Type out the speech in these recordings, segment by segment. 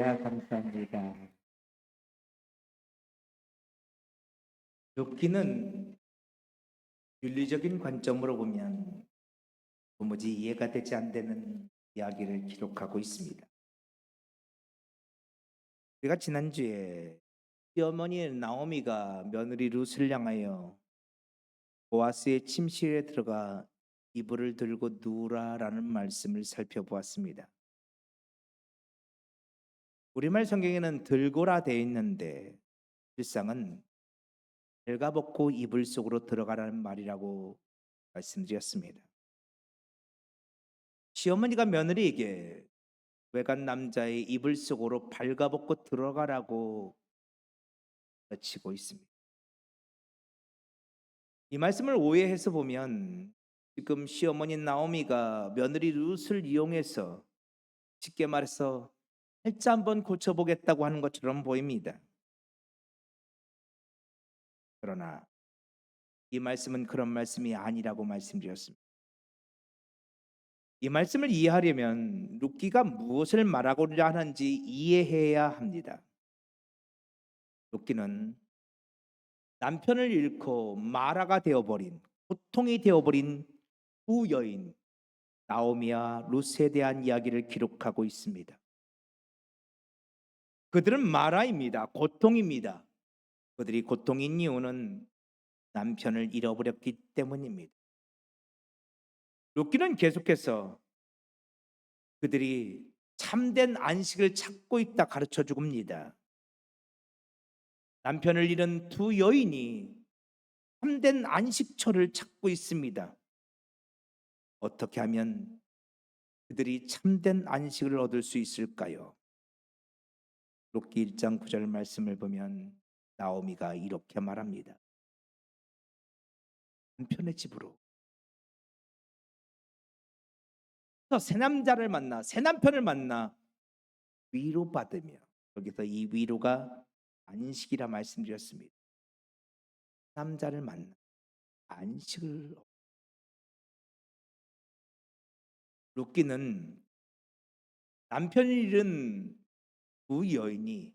감사합니다. 욥기는 윤리적인 관점으로 보면 도무지 이해가 되지 않는 이야기를 기록하고 있습니다. 우리가 지난주에 시어머니 나오미가 며느리 룻을 향하여 보아스의 침실에 들어가 이불을 들고 누우라라는 말씀을 살펴보았습니다. 우리말 성경에는 들고라 되어 있는데 실상은 발가벗고 이불 속으로 들어가라는 말이라고 말씀드렸습니다. 시어머니가 며느리에게 외간 남자의 이불 속으로 발가벗고 들어가라고 외치고 있습니다. 이 말씀을 오해해서 보면 지금 시어머니 나오미가 며느리 룻을 이용해서 쉽게 말해서 살짝 한번 고쳐보겠다고 하는 것처럼 보입니다. 그러나 이 말씀은 그런 말씀이 아니라고 말씀드렸습니다. 이 말씀을 이해하려면 룻기가 무엇을 말하고자 하는지 이해해야 합니다. 룻기는 남편을 잃고 마라가 되어버린, 고통이 되어버린 두 여인 나오미와 룻에 대한 이야기를 기록하고 있습니다. 그들은 마라입니다. 고통입니다. 그들이 고통인 이유는 남편을 잃어버렸기 때문입니다. 룻기는 계속해서 그들이 참된 안식을 찾고 있다 가르쳐 줍니다. 남편을 잃은 두 여인이 참된 안식처를 찾고 있습니다. 어떻게 하면 그들이 참된 안식을 얻을 수 있을까요? 룻기 1장 9절 말씀을 보면 나오미가 이렇게 말합니다. 남편의 집으로 새 남자를 만나, 새 남편을 만나 위로받으며, 여기서 이 위로가 안식이라 말씀드렸습니다. 남자를 만나 안식을. 룻기는 남편을 잃은 두 여인이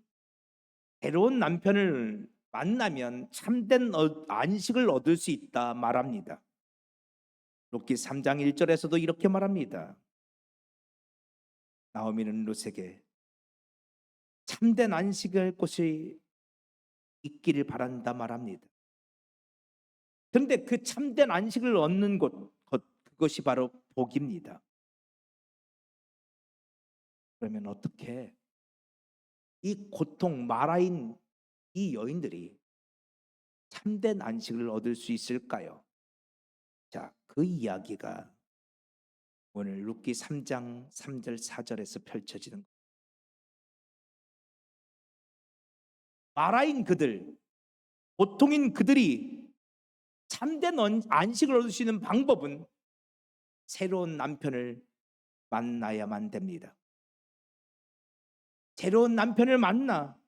새로운 남편을 만나면 참된 안식을 얻을 수 있다 말합니다. 룻기 3장 1절에서도 이렇게 말합니다. 나오미는 룻에게 참된 안식을 곳이 있기를 바란다 말합니다. 그런데 그 참된 안식을 얻는 그것이 바로 복입니다. 그러면 어떻게 이 고통 마라인 이 여인들이 참된 안식을 얻을 수 있을까요? 자, 그 이야기가 오늘 룻기 3장 3절 4절에서 펼쳐지는 거예요. 마라인 그들, 고통인 그들이 참된 안식을 얻을 수 있는 방법은 새로운 남편을 만나야만 됩니다. 새로운 남편을 만나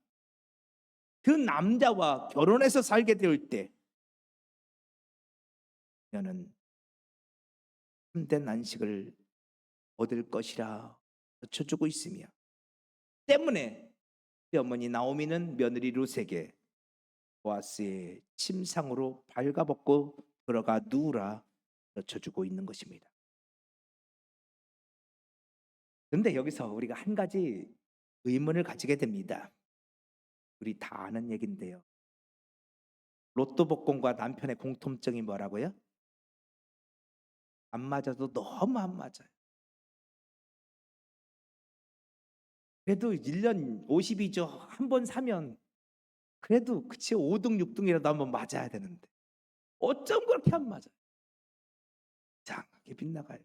그 남자와 결혼해서 살게 될 때 너는 참된 안식을 얻을 것이라 쳐주고 있으며, 때문에 어머니 나오미는 며느리 룻에게 보아스의 침상으로 발가벗고 들어가 누우라 쳐주고 있는 것입니다. 그런데 여기서 우리가 한 가지 의문을 가지게 됩니다. 우리 다 아는 얘기인데요. 로또 복권과 남편의 공통점이 뭐라고요? 안 맞아도 너무 안 맞아요. 그래도 1년 50이죠. 한 번 사면 그래도 그치 5등 6등이라도 한번 맞아야 되는데 어쩜 그렇게 안 맞아요? 이상하게 빗나가요.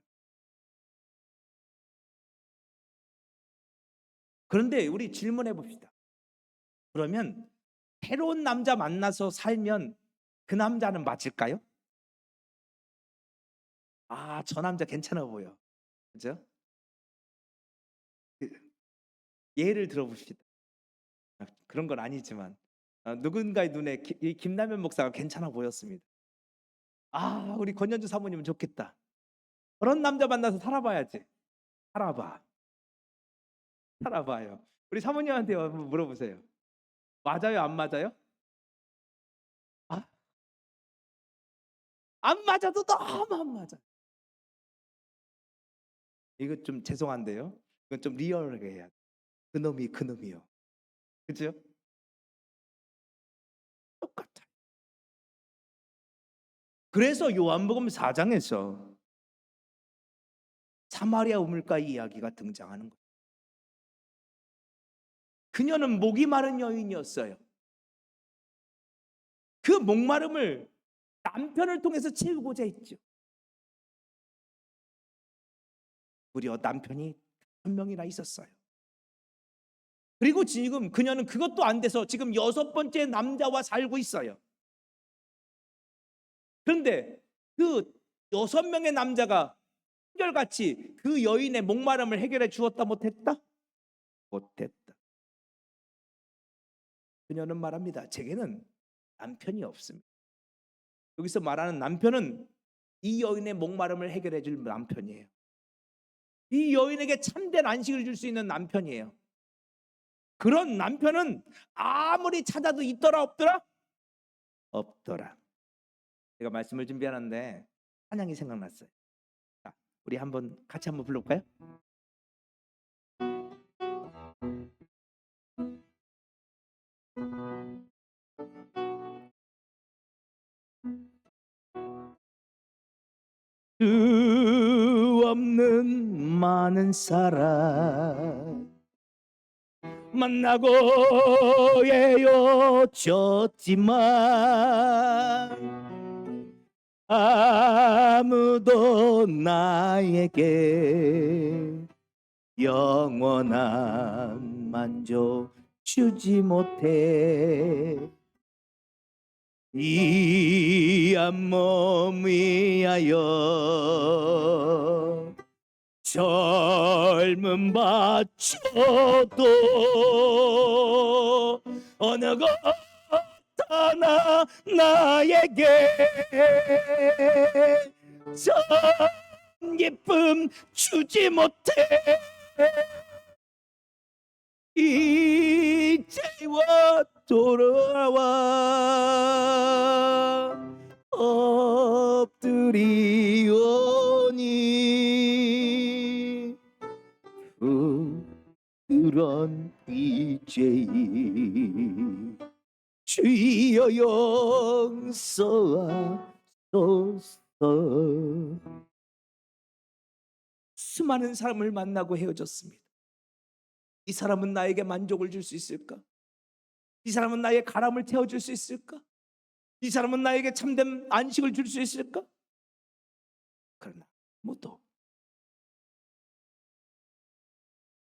그런데 우리 질문해 봅시다. 그러면 새로운 남자 만나서 살면 그 남자는 맞을까요? 아, 저 남자 괜찮아 보여. 그죠? 그 예를 들어 봅시다. 그런 건 아니지만 누군가의 눈에 이 김남현 목사가 괜찮아 보였습니다. 아, 우리 권현주 사모님은 좋겠다. 그런 남자 만나서 살아봐야지. 살아봐. 살아봐요. 우리 사모님한테 한번 물어보세요. 맞아요, 안 맞아요? 아, 안 맞아도 너무 안 맞아. 이거 좀 죄송한데요. 이건 좀 리얼하게 해야 돼. 그놈이 그놈이요. 그죠? 똑같아. 그래서 요한복음 4장에서 사마리아 우물가 이야기가 등장하는 거예요. 그녀는 목이 마른 여인이었어요. 그 목마름을 남편을 통해서 채우고자 했죠. 무려 남편이 1명이나 있었어요. 그리고 지금 그녀는 그것도 안 돼서 지금 6번째 남자와 살고 있어요. 그런데 그 6명의 남자가 한결같이 그 여인의 목마름을 해결해 주었다 못했다? 못했다. 그녀는 말합니다. 제게는 남편이 없습니다. 여기서 말하는 남편은 이 여인의 목마름을 해결해 줄 남편이에요. 이 여인에게 참된 안식을 줄 수 있는 남편이에요. 그런 남편은 아무리 찾아도 있더라 없더라? 없더라. 제가 말씀을 준비하는데 찬양이 생각났어요. 자, 우리 같이 한번 불러볼까요? 수 없는 많은 사람 만나고 헤어졌지만 아무도 나에게 영원한 만족 주지 못해. 이 한몸 위하여 젊음 바쳐도 어느 것 하나 나에게 전 기쁨 주지 못해. 이제와 돌아와 엎드리오니 그런 이제이 주여 용서하소서. 수많은 사람을 만나고 헤어졌습니다. 이 사람은 나에게 만족을 줄 수 있을까? 이 사람은 나의 가람을 태워줄 수 있을까? 이 사람은 나에게 참된 안식을 줄 수 있을까? 그러나 모두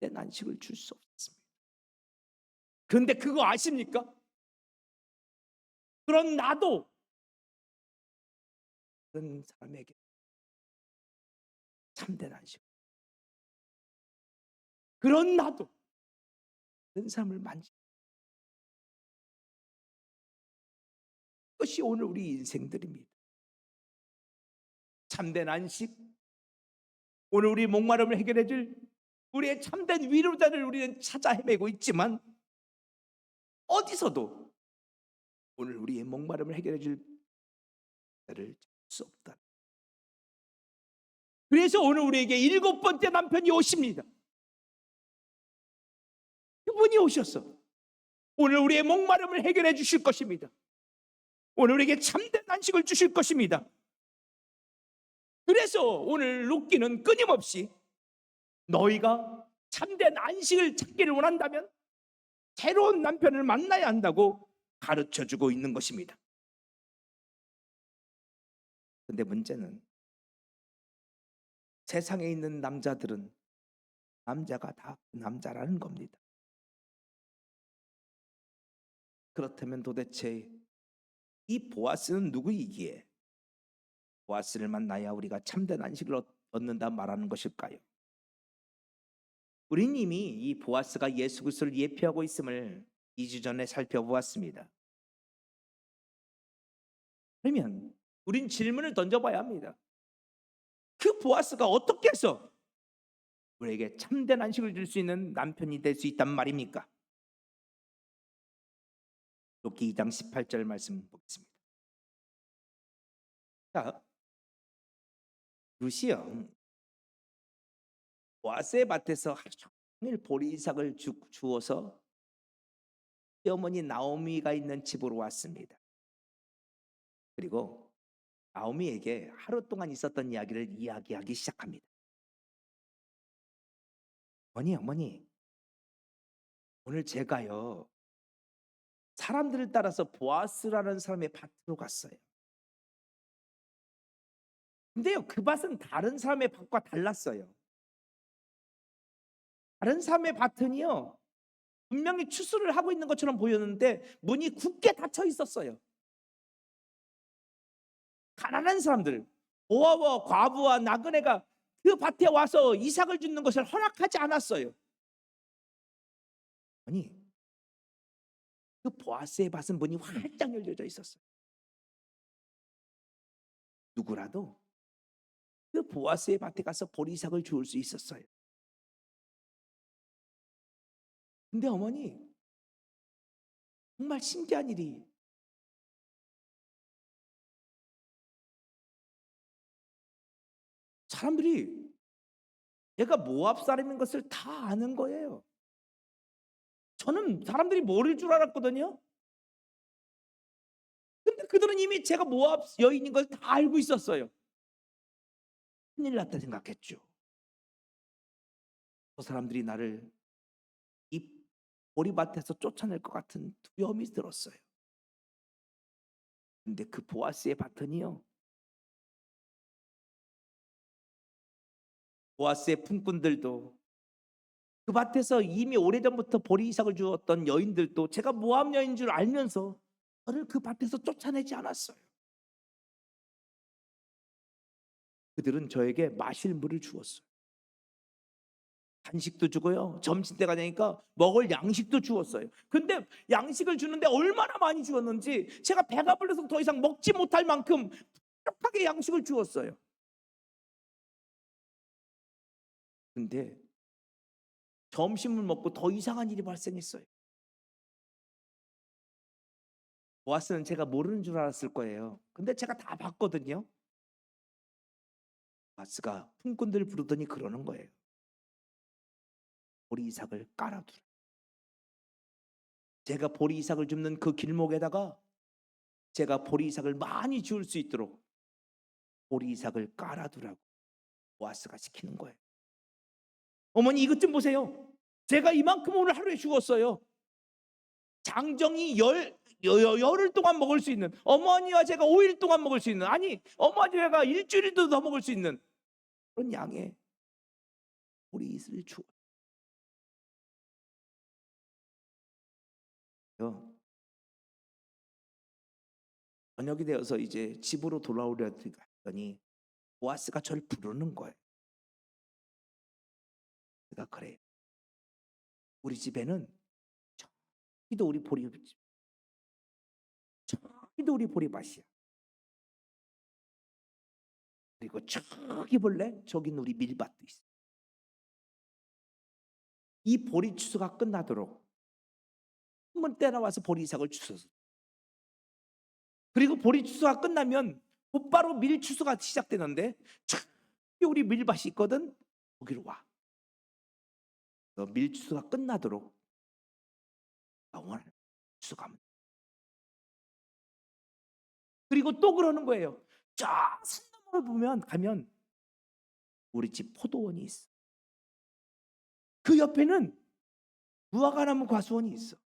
내 안식을 줄 수 없습니다. 그런데 그거 아십니까? 그런 나도 그런 사람에게 참된 안식, 그런 나도 그런 사람을 만지, 그것이 오늘 우리 인생들입니다. 참된 안식, 오늘 우리 목마름을 해결해 줄 우리의 참된 위로자를 우리는 찾아 헤매고 있지만 어디서도 오늘 우리의 목마름을 해결해 줄 자를 찾을 수 없다. 그래서 오늘 우리에게 7번째 남편이 오십니다. 그분이 오셔서 오늘 우리의 목마름을 해결해 주실 것입니다. 오늘 우리에게 참된 안식을 주실 것입니다. 그래서 오늘 룻기는 끊임없이 너희가 참된 안식을 찾기를 원한다면 새로운 남편을 만나야 한다고 가르쳐주고 있는 것입니다. 그런데 문제는 세상에 있는 남자들은 남자가 다 남자라는 겁니다. 그렇다면 도대체 이 보아스는 누구이기에 보아스를 만나야 우리가 참된 안식을 얻는다 말하는 것일까요? 우린 이미 이 보아스가 예수 그리스도를 예표하고 있음을 2주 전에 살펴보았습니다. 그러면 우린 질문을 던져봐야 합니다. 그 보아스가 어떻게 해서 우리에게 참된 안식을 줄 수 있는 남편이 될 수 있단 말입니까? 욥기 2장 18절 말씀 보겠습니다. 자, 루시요 보아스의 밭에서 하루 종일 보리삭을 주워서 시어머니 나오미가 있는 집으로 왔습니다. 그리고 나오미에게 하루 동안 있었던 이야기를 이야기하기 시작합니다. 어머니, 오늘 제가요 사람들을 따라서 보아스라는 사람의 밭으로 갔어요. 근데요, 그 밭은 다른 사람의 밭과 달랐어요. 다른 사람의 밭은요, 분명히 추수를 하고 있는 것처럼 보였는데 문이 굳게 닫혀 있었어요. 가난한 사람들, 고아와 과부와 나그네가 그 밭에 와서 이삭을 줍는 것을 허락하지 않았어요. 아니, 그 보아스의 밭은 문이 활짝 열려져 있었어요. 누구라도 그 보아스의 밭에 가서 보리삭을 주울 수 있었어요. 근데 어머니, 정말 신기한 일이 사람들이 얘가 모압 사람인 것을 다 아는 거예요. 저는 사람들이 모를 줄 알았거든요. 근데 그들은 이미 제가 모압 여인인 걸 다 알고 있었어요. 큰일 났다 생각했죠. 저 사람들이 나를 이 보리밭에서 쫓아낼 것 같은 두려움이 들었어요. 근데 그 보아스의 밭은요, 보아스의 품꾼들도 그 밭에서 이미 오래전부터 보리이삭을 주었던 여인들도 제가 모압 여인 줄 알면서 저를 그 밭에서 쫓아내지 않았어요. 그들은 저에게 마실 물을 주었어요. 간식도 주고요. 점심때가 되니까 먹을 양식도 주었어요. 근데 양식을 주는데 얼마나 많이 주었는지 제가 배가 불러서 더 이상 먹지 못할 만큼 푸짐하게 양식을 주었어요. 근데 점심을 먹고 더 이상한 일이 발생했어요. 보아스는 제가 모르는 줄 알았을 거예요. 근데 제가 다 봤거든요. 보아스가 품꾼들 부르더니 그러는 거예요. 보리이삭을 깔아두라. 제가 보리이삭을 줍는 그 길목에다가 제가 보리이삭을 많이 주울 수 있도록 보리이삭을 깔아두라고 보아스가 시키는 거예요. 어머니 이것 좀 보세요. 제가 이만큼 오늘 하루에 죽었어요. 장정이 열흘 동안 먹을 수 있는, 어머니와 제가 5일 동안 먹을 수 있는, 아니 어머니가 일주일도 더 먹을 수 있는 그런 양의 보리이삭을 주어요. 저녁이 되어서 이제 집으로 돌아오려 했더니 보아스가 저를 부르는 거예요. 내가 그래. 우리 집에는 저기도 우리 보리집, 저기도 우리 보리밭이야. 그리고 저기 볼래? 저긴 우리 밀밭도 있어. 이 보리 추수가 끝나도록 한번 때려와서 보리삭을 주소서. 그리고 보리 추수가 끝나면 곧바로 밀 추수가 시작되는데 저기 우리 밀밭이 있거든. 거기로 와. 밀 추수가 끝나도록 영원한 추수가. 그리고 또 그러는 거예요. 저 산 너머를 보면 가면 우리 집 포도원이 있어. 그 옆에는 무화과나무 과수원이 있어.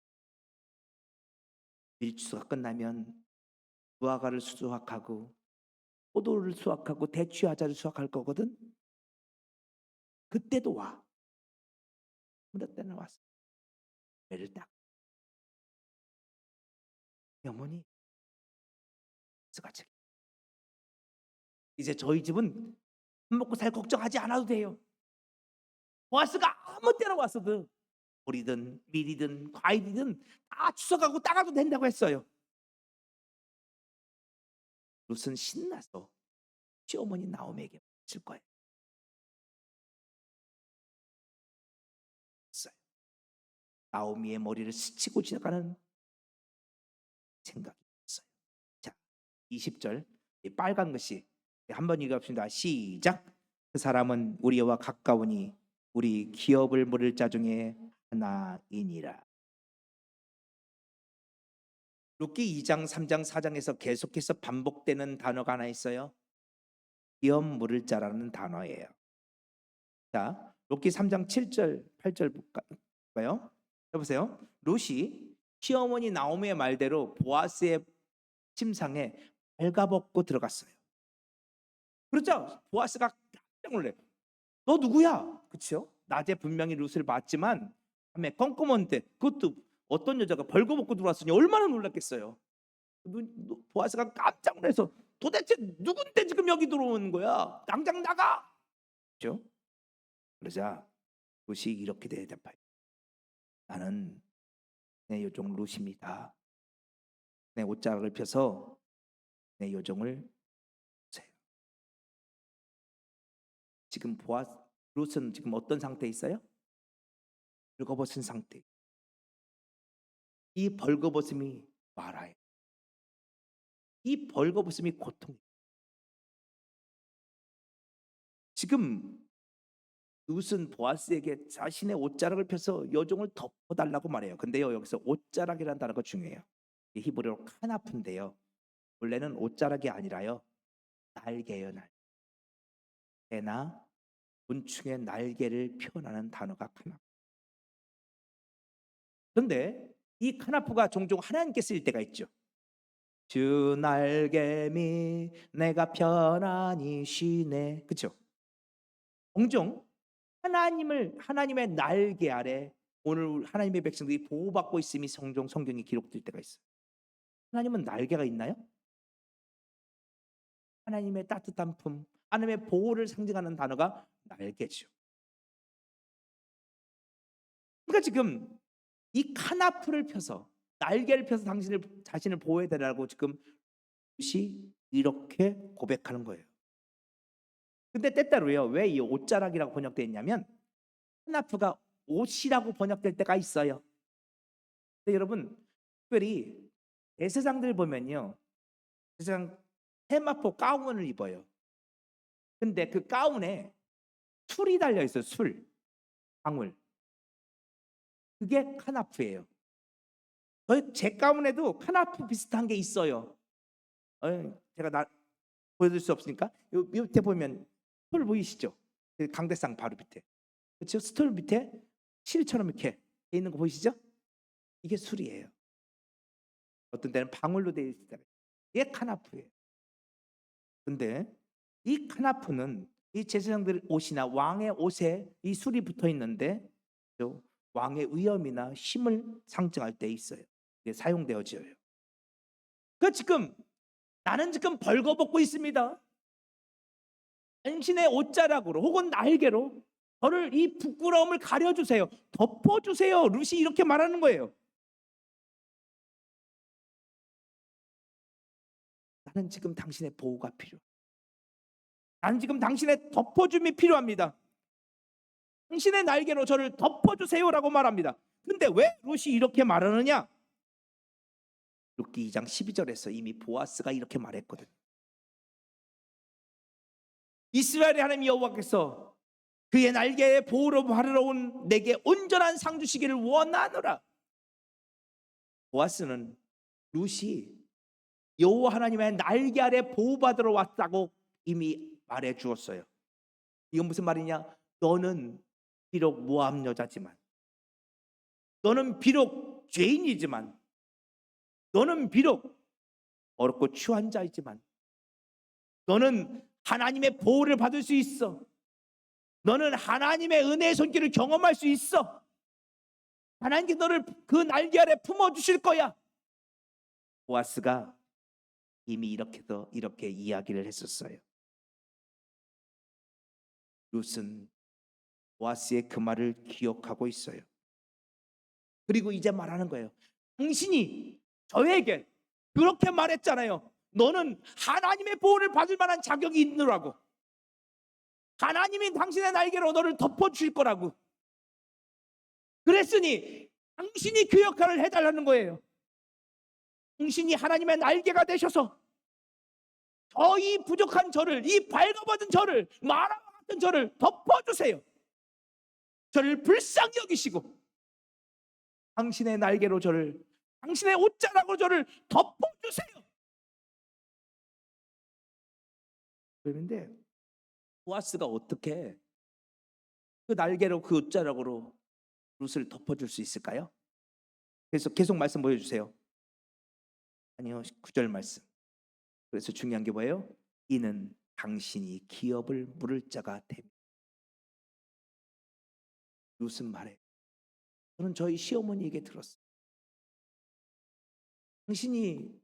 밀추수가 끝나면 무화과를 수확하고 포도를 수확하고 대추야자를 수확할 거거든. 그때도 와. 어느 때는 왔어. 배를 딱. 어머니, 스가책. 이제 저희 집은 밥 먹고 살 걱정하지 않아도 돼요. 보아스가 아무 때나 왔어도 보리든 밀이든 과일이든 다 추석하고 따가도 된다고 했어요. 룻은 신나서 시어머니 나오미에게 줄 거예요. 나오미의 머리를 스치고 지나가는 생각이 있어요. 자, 20절 이 빨간 것이 한번 읽어봅시다. 시작. 그 사람은 우리와 가까우니 우리 기업을 물을 자 중에 하나이니라. 룻기 2장, 3장, 4장에서 계속해서 반복되는 단어가 하나 있어요. 기업 물을 자라는 단어예요. 자, 룻기 3장 7절, 8절 볼까요? 여보세요. 룻이 시어머니 나오미의 말대로 보아스의 침상에 발가벗고 들어갔어요. 그렇죠? 보아스가 깜짝 놀래요. 너 누구야? 그렇죠? 낮에 분명히 룻을 봤지만 밤에 껌껌한데 그것도 어떤 여자가 벌거벗고 들어왔으니 얼마나 놀랐겠어요. 보아스가 깜짝 놀라서 도대체 누군데 지금 여기 들어오는 거야? 당장 나가! 그렇죠? 그러자 룻이 이렇게 대답해요. 나는 내 요종 룻입니다. 내 옷자락을 펴서 내 요종을 보세요. 지금 룻은 지금 어떤 상태에 있어요? 벌거벗은 상태. 이 벌거벗음이 말아요. 이 벌거벗음이 고통. 지금 룻은 보아스에게 자신의 옷자락을 펴서 여종을 덮어달라고 말해요. 근데요, 여기서 옷자락이라는 단어가 중요해요. 히브리어로 카나프인데요. 원래는 옷자락이 아니라요, 날개예요. 날개. 개나 곤충의 날개를 표현하는 단어가 카나프. 그런데 이 카나프가 종종 하나님께 쓰일 때가 있죠. 주 날개미 내가 편안히 쉬네. 그렇죠? 종종 하나님의 날개 아래 오늘 하나님의 백성들이 보호받고 있음이 종종 성경에 기록될 때가 있어요. 하나님은 날개가 있나요? 하나님의 따뜻한 품, 하나님의 보호를 상징하는 단어가 날개죠. 그러니까 지금 이 카나프를 펴서 날개를 펴서 자신을 보호해달라고 지금 시 이렇게 고백하는 거예요. 근데 때때로요, 왜 이 옷자락이라고 번역되어 있냐면 카나프가 옷이라고 번역될 때가 있어요. 근데 여러분, 특별히 대제사장들 보면요, 대제사장 세마포 가운을 입어요. 근데 그 가운에 술이 달려 있어요. 술, 방울. 그게 카나프예요. 제 가운에도 카나프 비슷한 게 있어요. 제가 보여줄 수 없으니까 요 밑에 보면 스톨 보이시죠? 그 강대상 바로 밑에. 그렇죠? 스톨 밑에 실처럼 이렇게 돼 있는 거 보이시죠? 이게 술이에요. 어떤 때는 방울로 되어 있을 때가 이게 카나프예요. 근데 이 카나프는 이 제사장들 옷이나 왕의 옷에 이 술이 붙어 있는데 왕의 위엄이나 힘을 상징할 때 있어요. 이게 사용되어져요. 지금 나는 지금 벌거벗고 있습니다. 당신의 옷자락으로 혹은 날개로 저를 이 부끄러움을 가려주세요. 덮어주세요. 룻이 이렇게 말하는 거예요. 나는 지금 당신의 보호가 필요해. 나는 지금 당신의 덮어줌이 필요합니다. 당신의 날개로 저를 덮어주세요라고 말합니다. 근데 왜 룻이 이렇게 말하느냐? 룻기 2장 12절에서 이미 보아스가 이렇게 말했거든. 이스라엘의 하나님 여호와께서 그의 날개에 보호로 바르러 온 내게 온전한 상 주시기를 원하노라. 보아스는 룻이 여호와 하나님의 날개 아래 보호받으러 왔다고 이미 말해 주었어요. 이건 무슨 말이냐? 너는 비록 모압 여자지만, 너는 비록 죄인이지만, 너는 비록 어렵고 추한 자이지만, 너는 하나님의 보호를 받을 수 있어. 너는 하나님의 은혜의 손길을 경험할 수 있어. 하나님께 너를 그 날개 아래 품어주실 거야. 보아스가 이미 이렇게 이야기를 했었어요. 룻은 보아스의 그 말을 기억하고 있어요. 그리고 이제 말하는 거예요. 당신이 저에게 그렇게 말했잖아요. 너는 하나님의 보호를 받을 만한 자격이 있느라고. 하나님이 당신의 날개로 너를 덮어줄 거라고. 그랬으니 당신이 그 역할을 해달라는 거예요. 당신이 하나님의 날개가 되셔서 이 부족한 저를, 이 밝아버진 저를, 마라와 같은 저를 덮어주세요. 저를 불쌍히 여기시고 당신의 날개로 저를, 당신의 옷자락으로 저를 덮어주세요. 그런데 보아스가 어떻게 그 날개로, 그 옷자락으로 룻을 덮어줄 수 있을까요? 그래서 계속 말씀 보여주세요. 아니요, 9절 말씀. 그래서 중요한 게 뭐예요? 이는 당신이 기업을 물을 자가 됩니다. 룻은 말해. 저는 저희 시어머니에게 들었어요. 당신이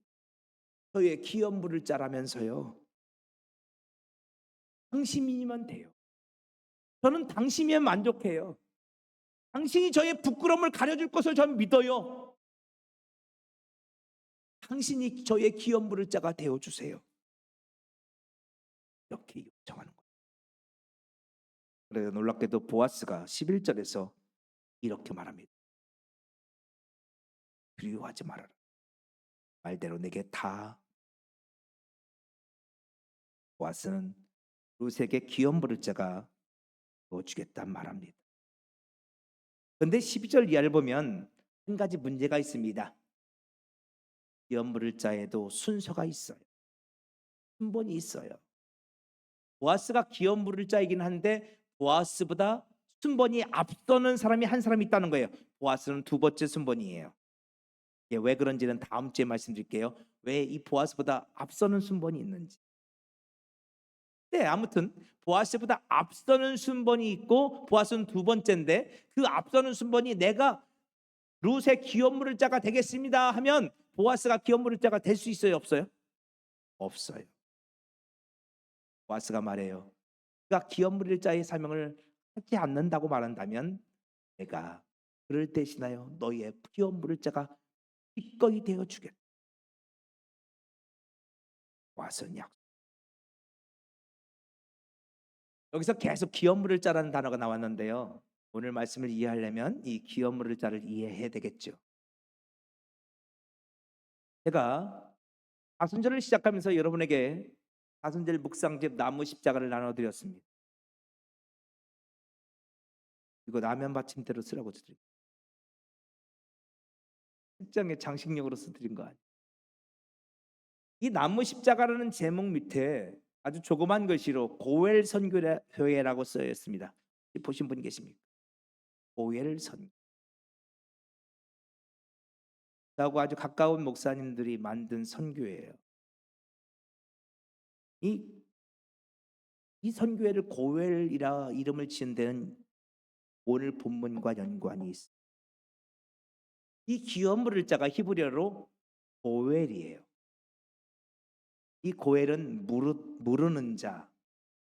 저의 기업 물을 자라면서요, 당신이면 돼요. 저는 당신이면 만족해요. 당신이 저의 부끄러움을 가려줄 것을 저는 믿어요. 당신이 저의 기업 물을 자가 되어주세요. 이렇게 요청하는 거예요. 그래서 놀랍게도 보아스가 11절에서 이렇게 말합니다. 두려워하지 말아라. 말대로 내게 다. 보아스는 룻에게 기업 물을 자가 되어주겠단 말합니다. 그런데 12절 이하를 보면 한 가지 문제가 있습니다. 기업 물을 자에도 순서가 있어요. 순번이 있어요. 보아스가 기업 물을 자이긴 한데 보아스보다 순번이 앞서는 사람이 한 사람이 있다는 거예요. 보아스는 두 번째 순번이에요. 왜 그런지는 다음 주에 말씀드릴게요. 왜 이 보아스보다 앞서는 순번이 있는지. 네, 아무튼 보아스보다 앞서는 순번이 있고 보아스는 두 번째인데 그 앞서는 순번이 내가 룻의 기업 물을 자가 되겠습니다 하면 보아스가 기업 물을 자가 될 수 있어요, 없어요? 없어요. 보아스가 말해요. 그가 기업 물을 자의 사명을 하지 않는다고 말한다면 내가 그를 대신하여 너희의 기업 물을 자가 기꺼이 되어 주겠다. 보아스는 약속. 여기서 계속 기업 물을 자라는 단어가 나왔는데요. 오늘 말씀을 이해하려면 이 기업 물을 자를 이해해야 되겠죠. 제가 사순절을 시작하면서 여러분에게 사순절 묵상집 나무 십자가를 나눠드렸습니다. 이거 라면 받침대로 쓰라고 드립니다. 특정의 장식용으로서 드린 거 아니에요. 이 나무 십자가라는 제목 밑에 아주 조그만 글씨로 고엘 선교회라고 쓰여 있습니다. 보신 분 계십니까? 고엘 선교. 나하고 아주 가까운 목사님들이 만든 선교회예요. 이 선교회를 고엘이라 이름을 지은 데는 오늘 본문과 연관이 있어요. 이 기업 물을 자가 히브리어로 고엘이에요. 이 고엘은 무르는 자,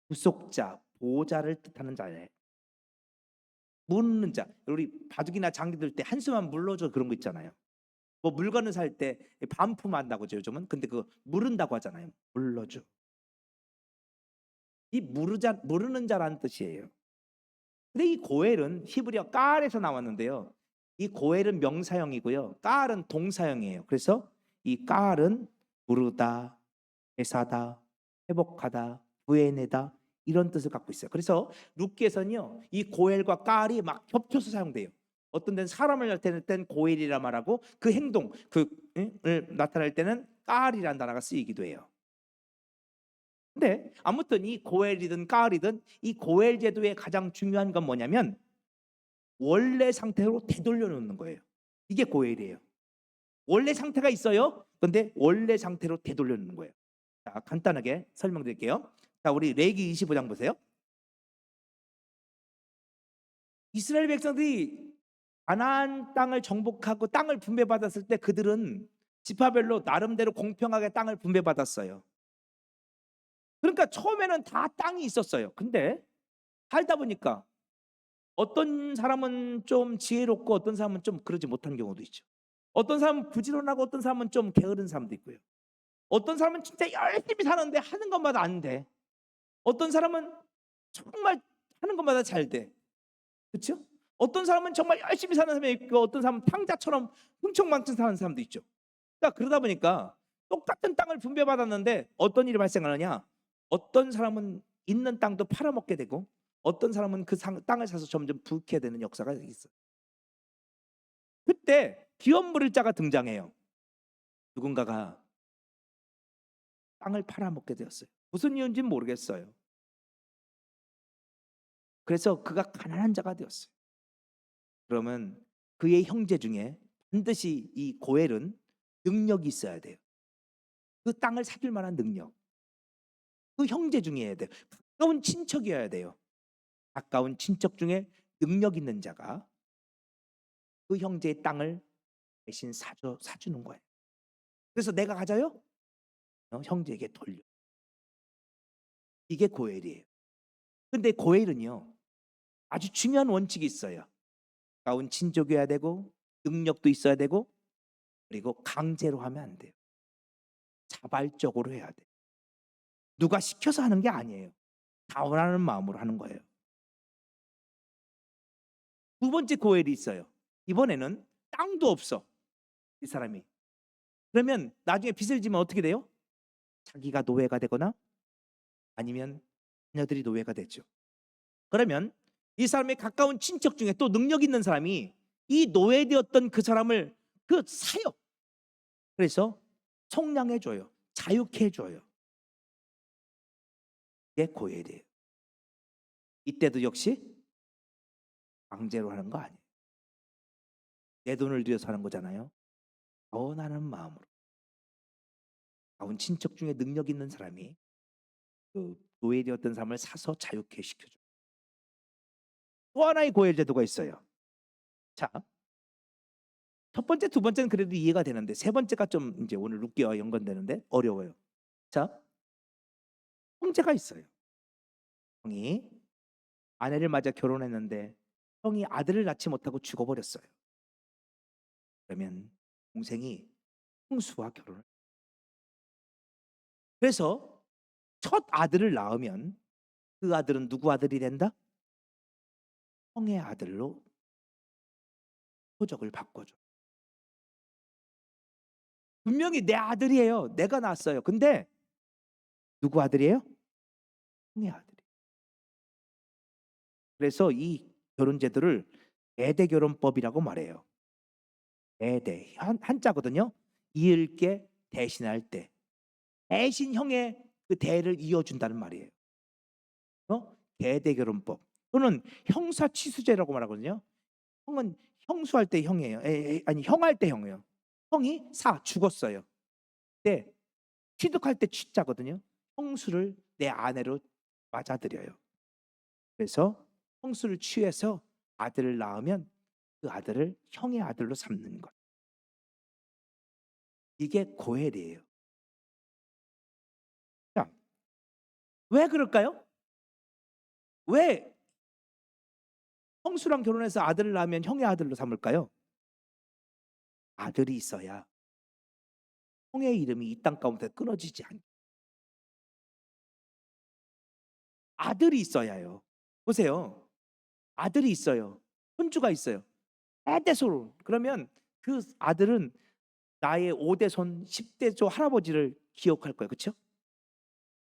구속자, 보호자를 뜻하는 자예요. 무르는 자. 우리 바둑이나 장기 들 때 한수만 물러줘 그런 거 있잖아요. 뭐 물건을 살 때 반품한다고 죠 요즘은. 근데 그거 무른다고 하잖아요. 물러줘. 이 무르는 자라는 뜻이에요. 근데 이 고엘은 히브리어 깔에서 나왔는데요. 이 고엘은 명사형이고요. 깔은 동사형이에요. 그래서 이 깔은 부르다, 회사다, 회복하다, 구해내다 이런 뜻을 갖고 있어요. 그래서 룻기에서는요, 이 고엘과 깔이 막 겹쳐서 사용돼요. 어떤 데는 사람을 나타낼 때는 고엘이라 말하고 그 행동, 그을 나타낼 때는 깔이라는 단어가 쓰이기도 해요. 근데 아무튼 이 고엘이든 깔이든 이 고엘 제도의 가장 중요한 건 뭐냐면 원래 상태로 되돌려 놓는 거예요. 이게 고엘이에요. 원래 상태가 있어요. 근데 원래 상태로 되돌려 놓는 거예요. 자, 간단하게 설명드릴게요. 자, 우리 레위기 25장 보세요. 이스라엘 백성들이 가나안 땅을 정복하고 땅을 분배받았을 때 그들은 지파별로 나름대로 공평하게 땅을 분배받았어요. 그러니까 처음에는 다 땅이 있었어요. 근데 살다 보니까 어떤 사람은 좀 지혜롭고 어떤 사람은 좀 그러지 못한 경우도 있죠. 어떤 사람은 부지런하고 어떤 사람은 좀 게으른 사람도 있고요. 어떤 사람은 진짜 열심히 사는데 하는 것마다 안 돼. 어떤 사람은 정말 하는 것마다 잘 돼. 그렇죠? 어떤 사람은 정말 열심히 사는 사람이 있고 어떤 사람은 탕자처럼 흥청망청 사는 사람도 있죠. 그러니까 그러다 보니까 똑같은 땅을 분배받았는데 어떤 일이 발생하느냐? 어떤 사람은 있는 땅도 팔아먹게 되고 어떤 사람은 그 땅을 사서 점점 붓게 되는 역사가 있어요. 그때 기업물을 자가 등장해요. 누군가가 땅을 팔아먹게 되었어요. 무슨 이유인지는 모르겠어요. 그래서 그가 가난한 자가 되었어요. 그러면 그의 형제 중에 반드시 이 고엘은 능력이 있어야 돼요. 그 땅을 사줄 만한 능력. 그 형제 중이어야 돼요. 가까운 친척이어야 돼요. 가까운 친척 중에 능력 있는 자가 그 형제의 땅을 대신 사주는 거예요. 그래서 내가 가져요? 형제에게 돌려. 이게 고엘이에요. 근데 고엘은요, 아주 중요한 원칙이 있어요. 가까운 친족이어야 되고 능력도 있어야 되고 그리고 강제로 하면 안 돼요. 자발적으로 해야 돼요. 누가 시켜서 하는 게 아니에요. 자원하는 마음으로 하는 거예요. 두 번째 고엘이 있어요. 이번에는 땅도 없어. 이 사람이. 그러면 나중에 빚을 지면 어떻게 돼요? 자기가 노예가 되거나 아니면 자녀들이 노예가 되죠. 그러면 이 사람의 가까운 친척 중에 또 능력 있는 사람이 이 노예되었던 그 사람을 사요. 그래서 속량해 줘요. 자유케 해 줘요. 이게 고엘이에요. 이때도 역시 강제로 하는 거 아니에요. 내 돈을 들여서 하는 거잖아요. 원하는 마음으로. 가까운 친척 중에 능력 있는 사람이 그 노예되었던 사람을 사서 자유케 시켜줘. 또 하나의 고엘 제도가 있어요. 자, 첫 번째, 두 번째는 그래도 이해가 되는데 세 번째가 좀 이제 오늘 룻기와 연관되는데 어려워요. 자, 형제가 있어요. 형이 아내를 맞아 결혼했는데 형이 아들을 낳지 못하고 죽어버렸어요. 그러면 동생이 형수와 결혼을. 그래서 첫 아들을 낳으면 그 아들은 누구 아들이 된다? 형의 아들로 호적을 바꿔줘. 분명히 내 아들이에요. 내가 낳았어요. 근데 누구 아들이에요? 형의 아들이. 그래서 이 결혼 제도를 대대결혼법이라고 말해요. 대대 한자거든요. 이을게 대신할 때 대신 형의 그 대를 이어준다는 말이에요. 대대결혼법 또는 형사취수제라고 말하거든요. 형은 형수할 때 형이에요. 아니 형할 때 형이에요. 형이 죽었어요. 네, 취득할 때 취자거든요. 형수를 내 아내로 맞아들여요. 그래서 형수를 취해서 아들을 낳으면 그 아들을 형의 아들로 삼는 것. 이게 고엘이에요. 자, 왜 그럴까요? 왜 형수랑 결혼해서 아들을 낳으면 형의 아들로 삼을까요? 아들이 있어야 형의 이름이 이 땅 가운데 끊어지지 않게. 아들이 있어야요. 보세요. 아들이 있어요. 손주가 있어요. 대대손. 그러면 그 아들은 나의 5대손, 10대조 할아버지를 기억할 거예요. 그렇죠?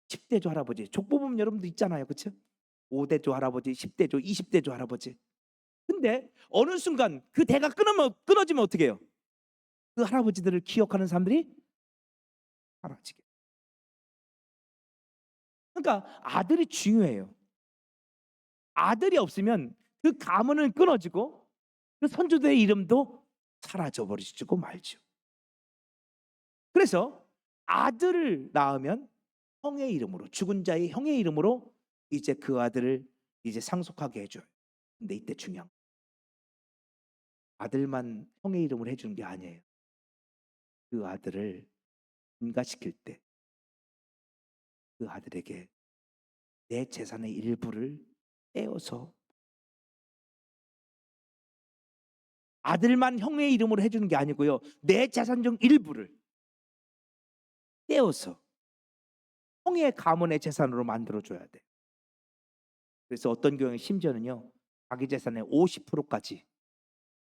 10대조 할아버지. 족보보면 여러분도 있잖아요. 그렇죠? 5대조 할아버지, 10대조, 20대조 할아버지. 근데 어느 순간 그 대가 끊어지면 어떻게 해요? 그 할아버지들을 기억하는 사람들이 사라지게. 그러니까 아들이 중요해요. 아들이 없으면 그 가문은 끊어지고 그 선조들의 이름도 사라져 버리고 말죠. 그래서 아들을 낳으면 형의 이름으로, 죽은 자의 형의 이름으로 이제 그 아들을 이제 상속하게 해줘요. 근데 이때 중요한 거. 아들만 형의 이름으로 해주는 게 아니에요. 그 아들을 분가시킬 때 그 아들에게 내 재산의 일부를 떼어서 아들만 형의 이름으로 해주는 게 아니고요. 내 재산 중 일부를 떼어서 형의 가문의 재산으로 만들어줘야 돼. 그래서 어떤 경우에 심지어는요. 자기 재산의 50%까지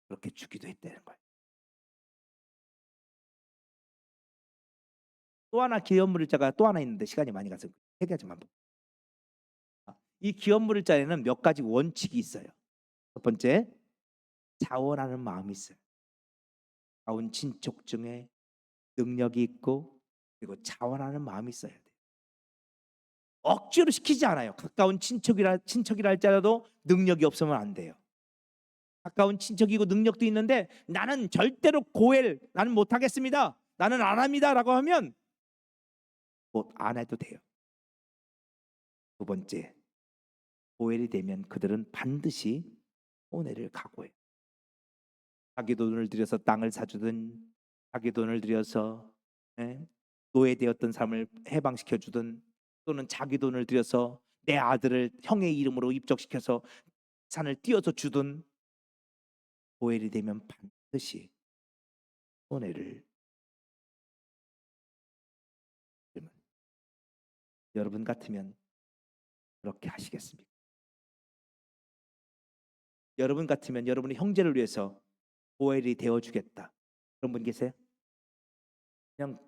그렇게 주기도 했다는 거예요. 또 하나 기업물자가 또 하나 있는데 시간이 많이 가서 세 가지만 볼게요. 이 기업물자에는 몇 가지 원칙이 있어요. 첫 번째, 자원하는 마음이 있어요. 가까운 친척 중에 능력이 있고 그리고 자원하는 마음이 있어야 돼요. 억지로 시키지 않아요. 가까운 친척이라 할지라도 능력이 없으면 안 돼요. 가까운 친척이고 능력도 있는데 나는 절대로 고엘 나는 못하겠습니다. 나는 안 합니다라고 하면 못 안 해도 돼요. 두 번째, 고엘이 되면 그들은 반드시 손해를 각오해요. 자기 돈을 들여서 땅을 사주든 자기 돈을 들여서 노예되었던 삶을 해방시켜 주든 또는 자기 돈을 들여서 내 아들을 형의 이름으로 입적시켜서 산을 띄어서 주든 고엘이 되면 반드시 손해를. 여러분 같으면 그렇게 하시겠습니까? 여러분 같으면 여러분의 형제를 위해서 고엘이 되어주겠다 그런 분 계세요?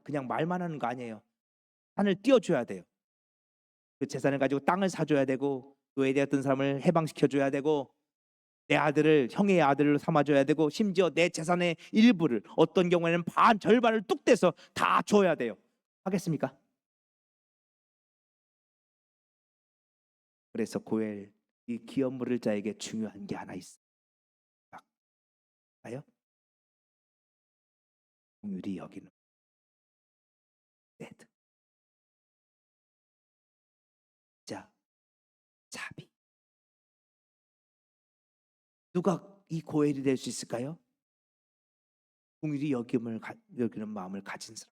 그냥 말만 하는 거 아니에요. 산을 띄워줘야 돼요. 그 재산을 가지고 땅을 사줘야 되고 노예되었던 사람을 해방시켜줘야 되고 내 아들을 형의 아들로 삼아줘야 되고 심지어 내 재산의 일부를 어떤 경우에는 절반을 뚝 떼서 다 줘야 돼요. 하겠습니까? 그래서 고엘 이 기업 물을 자에게 중요한 게 하나 있어요. 봐요? 긍휼히 여기는 데드. 자, 자비. 누가 이 고엘이 될 수 있을까요? 긍휼히 여기는 마음을 가진 사람,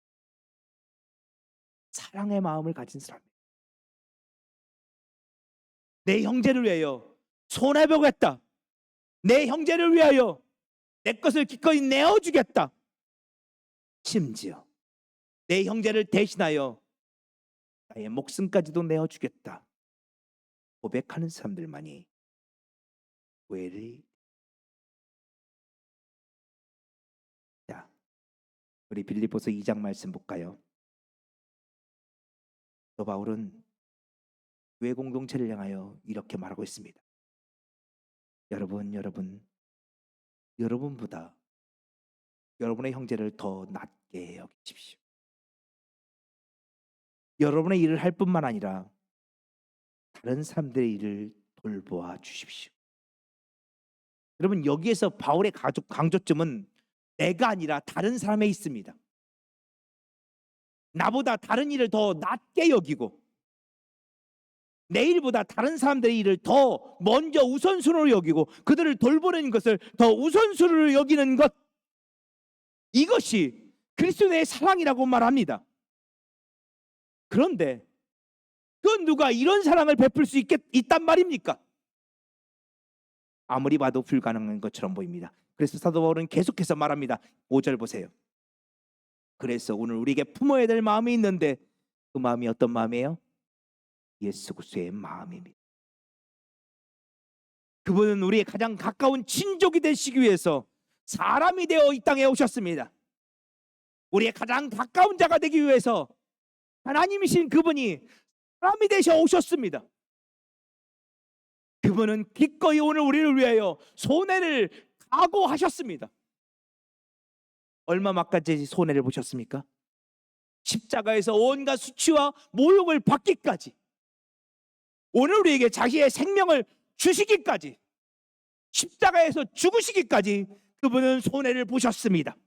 사랑의 마음을 가진 사람. 내 형제를 위하여 손해 보겠다. 내 형제를 위하여 내 것을 기꺼이 내어주겠다. 심지어 내 형제를 대신하여 나의 목숨까지도 내어주겠다. 고백하는 사람들만이 고엘이. 자, 우리 빌립보서 2장 말씀 볼까요? 또 바울은 교회 공동체를 향하여 이렇게 말하고 있습니다. 여러분보다 여러분의 형제를 더 낮게 여기십시오. 여러분의 일을 할 뿐만 아니라 다른 사람들의 일을 돌보아 주십시오. 여러분, 여기에서 바울의 강조점은 내가 아니라 다른 사람에 있습니다. 나보다 다른 일을 더 낮게 여기고 내 일보다 다른 사람들의 일을 더 먼저 우선순위로 여기고 그들을 돌보는 것을 더 우선순위로 여기는 것, 이것이 그리스도의 사랑이라고 말합니다. 그런데 그 누가 이런 사랑을 베풀 수 있단 말입니까? 아무리 봐도 불가능한 것처럼 보입니다. 그래서 사도 바울은 계속해서 말합니다. 5절 보세요. 그래서 오늘 우리에게 품어야 될 마음이 있는데 그 마음이 어떤 마음이에요? 예수 그리스도의 마음입니다. 그분은 우리의 가장 가까운 친족이 되시기 위해서 사람이 되어 이 땅에 오셨습니다. 우리의 가장 가까운 자가 되기 위해서 하나님이신 그분이 사람이 되셔 오셨습니다. 그분은 기꺼이 오늘 우리를 위하여 손해를 각오하셨습니다. 얼마만까지 손해를 보셨습니까? 십자가에서 온갖 수치와 모욕을 받기까지, 오늘 우리에게 자기의 생명을 주시기까지, 십자가에서 죽으시기까지 그분은 손해를 보셨습니다.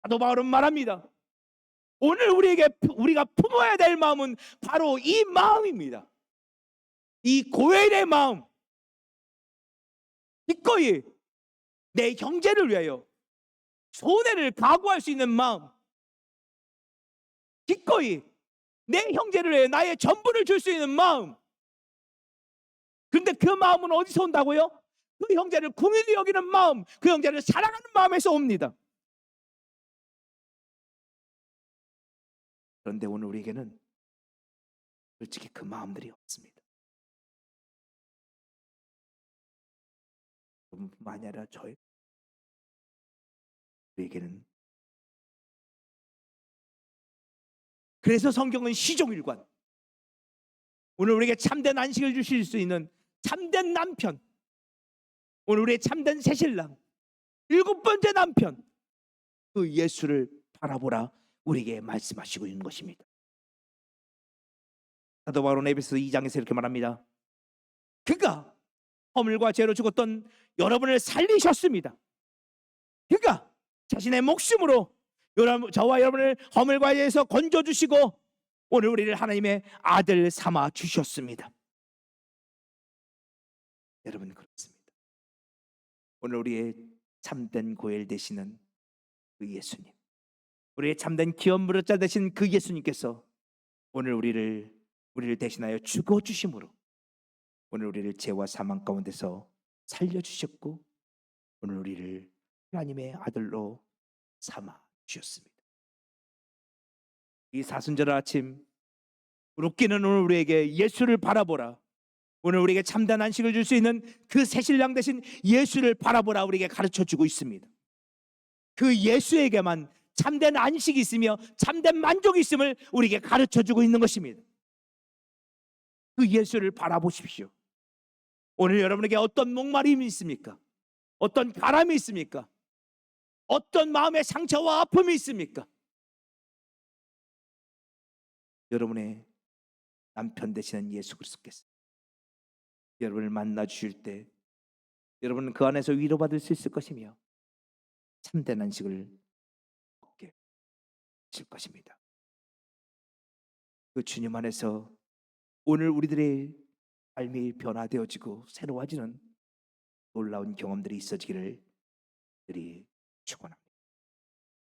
사도 바울은 말합니다. 오늘 우리가 품어야 될 마음은 바로 이 마음입니다. 이 고엘의 마음, 기꺼이 내 형제를 위하여 손해를 각오할 수 있는 마음, 기꺼이 내 형제를 위해 나의 전부를 줄 수 있는 마음. 근데 그 마음은 어디서 온다고요? 그 형제를 긍휼히 여기는 마음, 그 형제를 사랑하는 마음에서 옵니다. 그런데 오늘 우리에게는 솔직히 그 마음들이 없습니다. 많이 아니라 저에게는. 그래서 성경은 시종일관 오늘 우리에게 참된 안식을 주실 수 있는 참된 남편, 오늘 우리의 참된 새신랑, 7번째 남편, 그 예수를 바라보라 우리에게 말씀하시고 있는 것입니다. 사도 바울은 에베소 2장에서 이렇게 말합니다. 그가 허물과 죄로 죽었던 여러분을 살리셨습니다. 그가 자신의 목숨으로 저와 여러분을 허물과 죄에서 건져주시고 오늘 우리를 하나님의 아들 삼아 주셨습니다. 여러분, 그렇습니다. 오늘 우리의 참된 고엘 되시는 그 예수님, 우리의 참된 기업무릇자 되신 그 예수님께서 오늘 우리를 대신하여 죽어주심으로 오늘 우리를 죄와 사망 가운데서 살려주셨고 오늘 우리를 하나님의 아들로 삼아 주셨습니다. 이 사순절 아침 웃기는 오늘 우리에게 예수를 바라보라, 오늘 우리에게 참된 안식을 줄 수 있는 그 새신랑 대신 예수를 바라보라 우리에게 가르쳐주고 있습니다. 그 예수에게만 참된 안식이 있으며 참된 만족이 있음을 우리에게 가르쳐주고 있는 것입니다. 그 예수를 바라보십시오. 오늘 여러분에게 어떤 목마름이 있습니까? 어떤 바람이 있습니까? 어떤 마음의 상처와 아픔이 있습니까? 여러분의 남편 되시는 예수 그리스도께서 여러분을 만나 주실 때 여러분은 그 안에서 위로받을 수 있을 것이며 참된 안식을 얻게 될 것입니다. 그 주님 안에서 오늘 우리들의 삶이 변화되어지고 새로워지는 놀라운 경험들이 있어지기를 축원합니다.